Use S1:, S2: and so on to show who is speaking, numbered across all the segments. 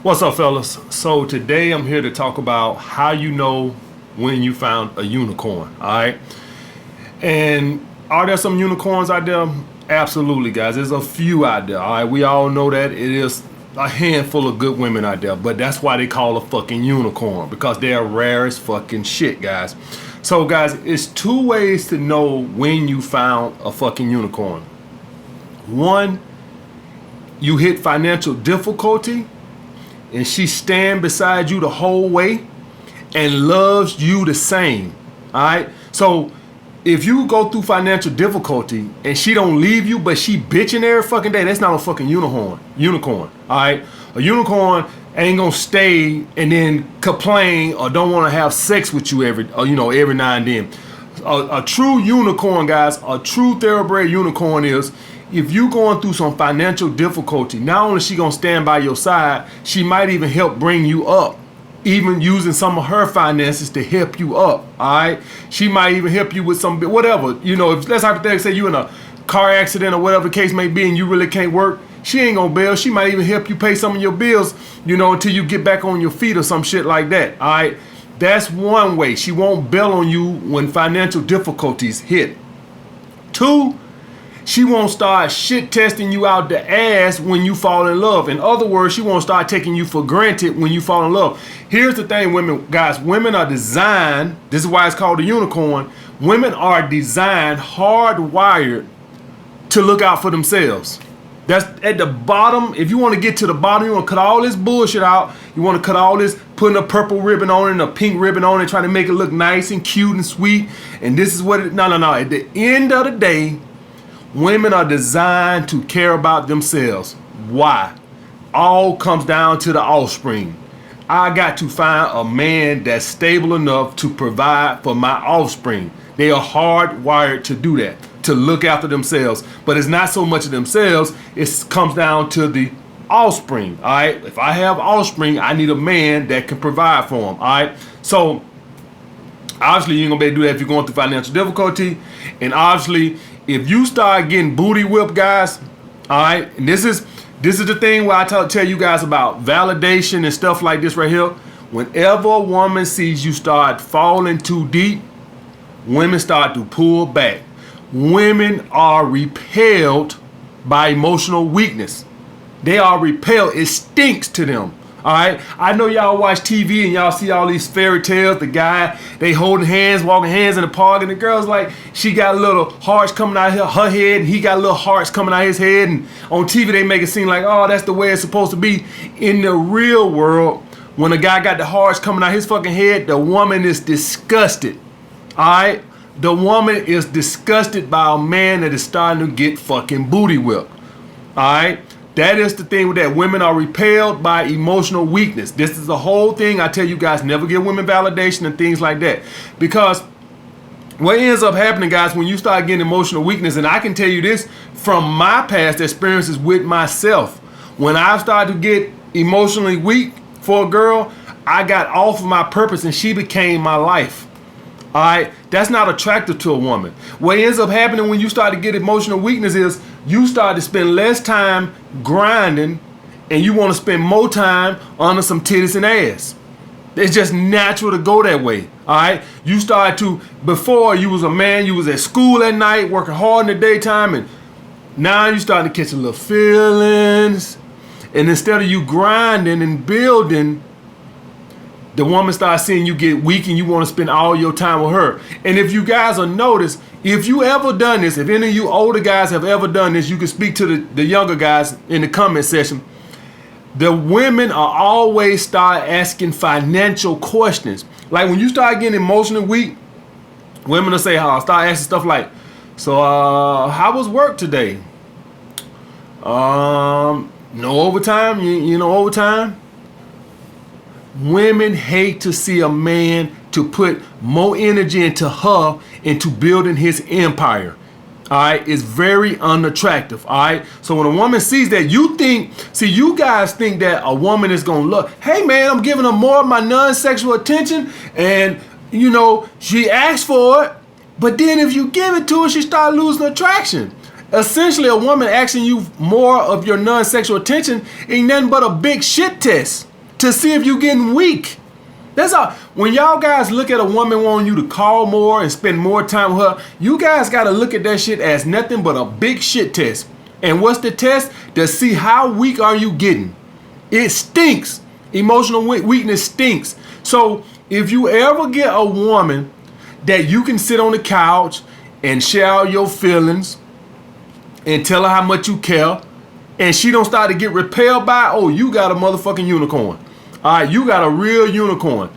S1: What's up, fellas? So today I'm here to talk about how you know when you found a unicorn. All right, and are there some unicorns out there? Absolutely, guys. There's a few out there. All right, we all know that it is a handful of good women out there, but that's why they call a fucking unicorn, because they're rare as fucking shit, guys. So, guys, it's two ways to know when you found a fucking unicorn. One, you hit financial difficulty and she stand beside you the whole way and loves you the same. All right. So if you go through financial difficulty and she don't leave you, but she bitching every fucking day, that's not a fucking unicorn. Unicorn. All right. A unicorn ain't gonna stay and then complain or don't want to have sex with you every now and then. A true unicorn, guys, a true thoroughbred unicorn is, if you going through some financial difficulty, not only is she gonna stand by your side, she might even help bring you up, even using some of her finances to help you up. All right, she might even help you with some whatever. If let's hypothetically say you in a car accident or whatever the case may be, and you really can't work, she ain't gonna bail. She might even help you pay some of your bills, until you get back on your feet or some shit like that. All right, that's one way. She won't bail on you when financial difficulties hit. Two, she won't start shit testing you out the ass when you fall in love. In other words, she won't start taking you for granted when you fall in love. Here's the thing, women, guys, women are designed, this is why it's called a unicorn. Women are designed, hardwired to look out for themselves. That's at the bottom. If you want to get to the bottom, you want to cut all this bullshit out. You want to cut all this, putting a purple ribbon on it and a pink ribbon on it, trying to make it look nice and cute and sweet. And this is what it, no. At the end of the day, women are designed to care about themselves. Why? All comes down to the offspring. I got to find a man that's stable enough to provide for my offspring. They are hardwired to do that, to look after themselves. But it's not so much of themselves, it comes down to the offspring. All right, if I have offspring, I need a man that can provide for them. All right, so obviously you ain't gonna be able to do that if you're going through financial difficulty. And obviously, if you start getting booty whipped, guys, all right, and this is the thing where I tell you guys about validation and stuff like this right here. Whenever a woman sees you start falling too deep, women start to pull back. Women are repelled by emotional weakness. They are repelled. It stinks to them. All right. I know y'all watch TV and y'all see all these fairy tales. The guy, they holding hands, walking hands in the park, and the girl's like, she got little hearts coming out of her head, and he got little hearts coming out of his head. And on TV, they make it seem like, oh, that's the way it's supposed to be. In the real world, when a guy got the hearts coming out of his fucking head, the woman is disgusted. All right. The woman is disgusted by a man that is starting to get fucking booty whipped. All right. That is the thing with that. Women are repelled by emotional weakness. This is the whole thing. I tell you guys, never give women validation and things like that. Because what ends up happening, guys, when you start getting emotional weakness, and I can tell you this from my past experiences with myself, when I started to get emotionally weak for a girl, I got off of my purpose and she became my life. All right, that's not attractive to a woman. What ends up happening when you start to get emotional weakness is you start to spend less time grinding and you want to spend more time under some titties and ass. It's just natural to go that way. All right, you start to, before you was a man, you was at school at night, working hard in the daytime, and now you starting to catch a little feelings. And instead of you grinding and building, the woman starts seeing you get weak and you want to spend all your time with her. And if you guys will notice, if you ever done this, if any of you older guys have ever done this, you can speak to the younger guys in the comment section. The women are always start asking financial questions. Like when you start getting emotionally weak, women will say, start asking stuff like, so how was work today? No overtime? You know overtime? Women hate to see a man to put more energy into her, into building his empire. All right, it's very unattractive. All right, so when a woman sees that, you guys think that a woman is gonna look, hey man, I'm giving her more of my non-sexual attention, and she asks for it, but then if you give it to her, she start losing attraction. Essentially, a woman asking you more of your non-sexual attention ain't nothing but a big shit test. to see if you're getting weak. That's all. When y'all guys look at a woman wanting you to call more and spend more time with her, you guys got to look at that shit as nothing but a big shit test. And what's the test? To see how weak are you getting. It stinks. Emotional weakness stinks. So if you ever get a woman that you can sit on the couch and share all your feelings and tell her how much you care, and she don't start to get repelled by, oh, you got a motherfucking unicorn. All right, you got a real unicorn.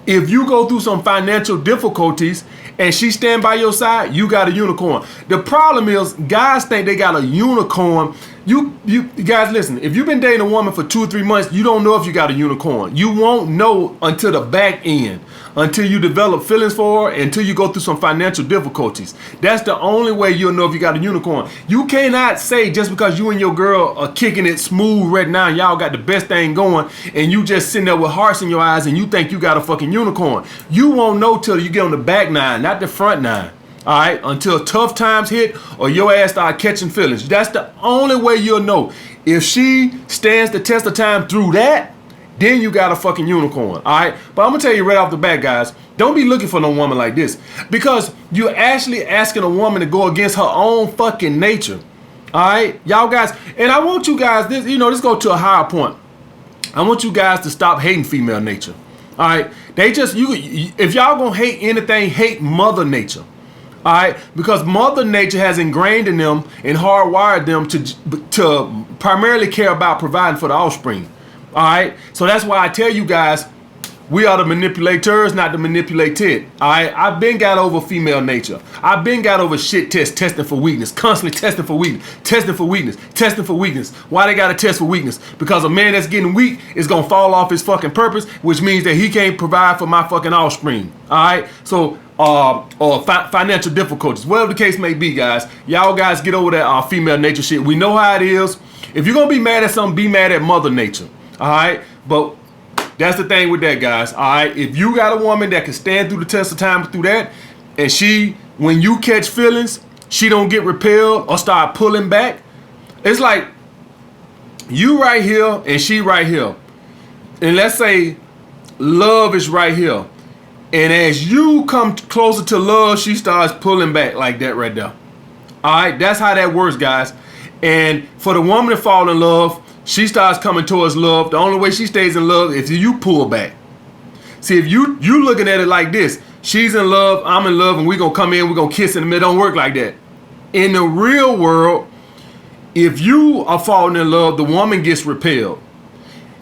S1: If you go through some financial difficulties and she stand by your side, you got a unicorn. The problem is guys think they got a unicorn. You guys listen, if you've been dating a woman for 2 or 3 months, you don't know if you got a unicorn. You won't know until the back end, until you develop feelings for her, until you go through some financial difficulties. That's the only way you'll know if you got a unicorn. You cannot say just because you and your girl are kicking it smooth right now, y'all got the best thing going, and you just sitting there with hearts in your eyes and you think you got a fucking unicorn. You won't know till you get on the back nine, not the front nine. All right, until tough times hit or your ass start catching feelings. That's the only way you'll know. If she stands the test of time through that, then you got a fucking unicorn. All right, but I'm gonna tell you right off the bat, guys, don't be looking for no woman like this, because you're actually asking a woman to go against her own fucking nature. All right, y'all guys, and I want you guys, this go to a higher point. I want you guys to stop hating female nature. All right, if y'all gonna hate anything, hate Mother Nature. All right, because Mother Nature has ingrained in them and hardwired them to primarily care about providing for the offspring. All right, so that's why I tell you guys, we are the manipulators, not the manipulated. All right, I've been got over female nature. I've been got over shit testing for weakness, constantly testing for weakness, testing for weakness, testing for weakness. Why they gotta test for weakness? Because a man that's getting weak is gonna fall off his fucking purpose, which means that he can't provide for my fucking offspring. All right, so or financial difficulties, whatever the case may be, guys. Y'all guys get over that female nature shit. We know how it is. If you're gonna be mad at something, be mad at Mother Nature. All right, but that's the thing with that, guys. All right, if you got a woman that can stand through the test of time through that, and when you catch feelings, she don't get repelled or start pulling back. It's like you right here and she right here, and let's say love is right here. And as you come closer to love, she starts pulling back like that right there. All right, that's how that works, guys. And for the woman to fall in love, she starts coming towards love. The only way she stays in love is if you pull back. See, if you looking at it like this, she's in love, I'm in love, and we're going to come in, we're going to kiss in the middle. It don't work like that. In the real world, if you are falling in love, the woman gets repelled.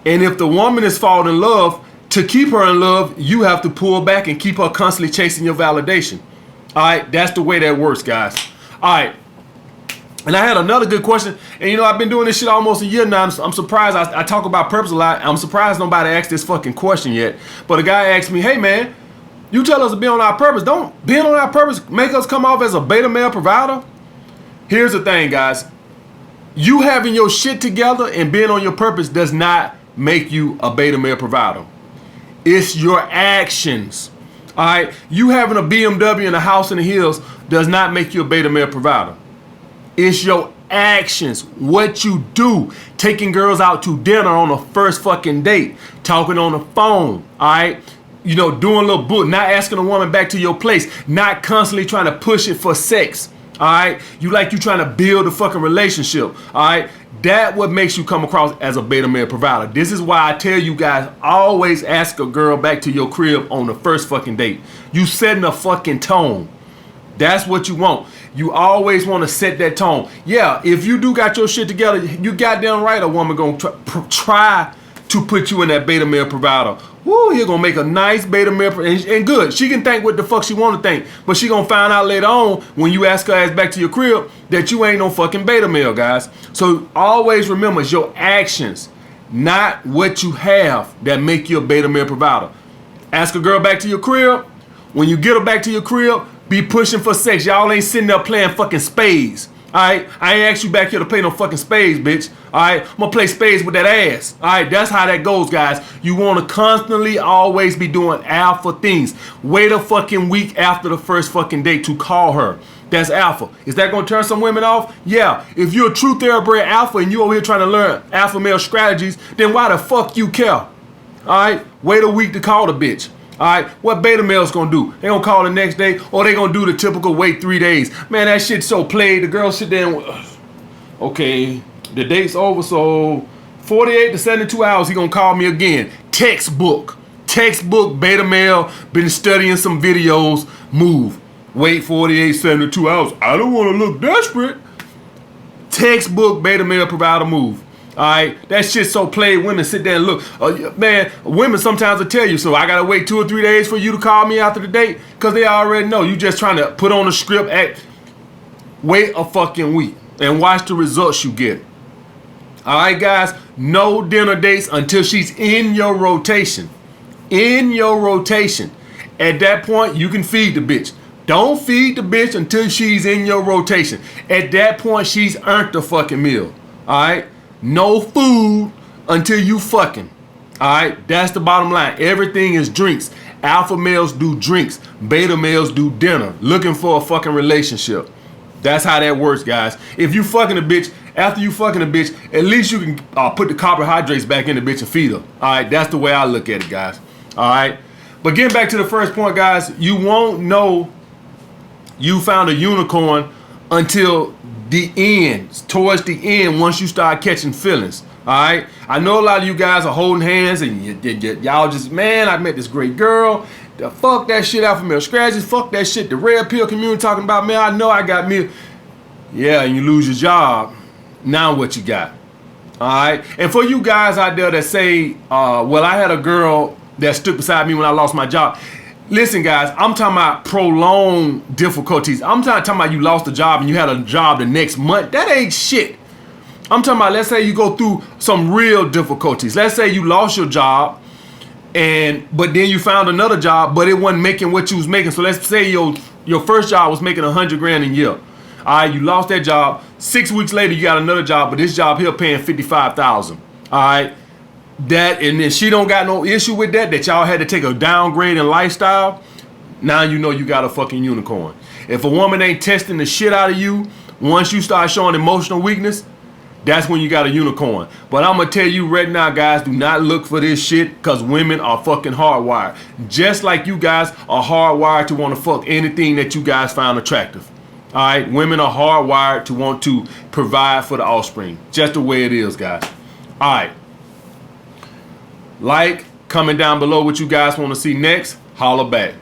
S1: And if the woman is falling in love, to keep her in love, you have to pull back and keep her constantly chasing your validation. All right, that's the way that works, guys. All right, and I had another good question. And I've been doing this shit almost a year now. I'm surprised. I talk about purpose a lot. I'm surprised nobody asked this fucking question yet. But a guy asked me, hey man, you tell us to be on our purpose. Don't being on our purpose make us come off as a beta male provider? Here's the thing, guys. You having your shit together and being on your purpose does not make you a beta male provider. It's your actions. All right, you having a BMW and a house in the hills does not make you a beta male provider. It's your actions, what you do, taking girls out to dinner on the first fucking date, talking on the phone. All right, doing a little book, not asking a woman back to your place, not constantly trying to push it for sex. All right, you trying to build a fucking relationship. All right, that what makes you come across as a beta male provider. This is why I tell you guys, always ask a girl back to your crib on the first fucking date. You setting a fucking tone. That's what you want. You always want to set that tone. Yeah, if you do got your shit together, you goddamn right a woman gonna try to put you in that beta male provider. Woo, you're gonna make a nice beta male, and good. She can think what the fuck she wanna think, but she gonna find out later on when you ask her ass back to your crib that you ain't no fucking beta male, guys. So always remember, it's your actions, not what you have, that make you a beta male provider. Ask a girl back to your crib. When you get her back to your crib, be pushing for sex. Y'all ain't sitting there playing fucking spades. Alright, I ain't asked you back here to play no fucking spades, bitch. Alright, I'm gonna play spades with that ass. Alright, that's how that goes, guys. You wanna constantly always be doing alpha things. Wait a fucking week after the first fucking date to call her. That's alpha. Is that gonna turn some women off? Yeah. If you're a true thoroughbred alpha and you over here trying to learn alpha male strategies, then why the fuck you care? All right, wait a week to call the bitch. All right, what beta males gonna do? They gonna call the next day, or they gonna do the typical wait 3 days. Man, that shit's so played. The girl sit there and, okay, the date's over, so 48 to 72 hours, he gonna call me again. Textbook beta male, been studying some videos, move. Wait 48, 72 hours. I don't wanna look desperate. Textbook beta male provider move. All right, that shit so played. Women sit there and look. Man, women sometimes will tell you, so I gotta wait 2 or 3 days for you to call me after the date, because they already know you just trying to put on a script. Wait a fucking week and watch the results you get. All right, guys, no dinner dates until she's in your rotation. In your rotation. At that point, you can feed the bitch. Don't feed the bitch until she's in your rotation. At that point, she's earned the fucking meal. All right? No food until you fucking. All right? That's the bottom line. Everything is drinks. Alpha males do drinks. Beta males do dinner. Looking for a fucking relationship. That's how that works, guys. If you fucking a bitch, after you fucking a bitch, at least you can put the carbohydrates back in the bitch and feed her. All right? That's the way I look at it, guys. All right? But getting back to the first point, guys, you won't know you found a unicorn until the end, towards the end, once you start catching feelings. All right, I know a lot of you guys are holding hands and y'all just, man, I met this great girl. Fuck that shit, Alpha male strategies. Fuck that shit. The red pill community talking about, man, I know I got me. Yeah, and you lose your job. Now what you got? All right, and for you guys out there that say, well, I had a girl that stood beside me when I lost my job. Listen, guys, I'm talking about prolonged difficulties. I'm talking about you lost a job and you had a job the next month. That ain't shit. I'm talking about, let's say you go through some real difficulties. Let's say you lost your job, but then you found another job, but it wasn't making what you was making. So let's say your first job was making 100 grand a year. All right, you lost that job. 6 weeks later, you got another job, but this job here paying $55,000. All right. That, and then she don't got no issue with that y'all had to take a downgrade in lifestyle. Now you know you got a fucking unicorn. If a woman ain't testing the shit out of you, once you start showing emotional weakness, that's when you got a unicorn. But I'm gonna tell you right now, guys, do not look for this shit, because women are fucking hardwired. Just like you guys are hardwired to want to fuck anything that you guys found attractive. All right, women are hardwired to want to provide for the offspring. Just the way it is, guys. All right. Like, comment down below what you guys want to see next. Holla back.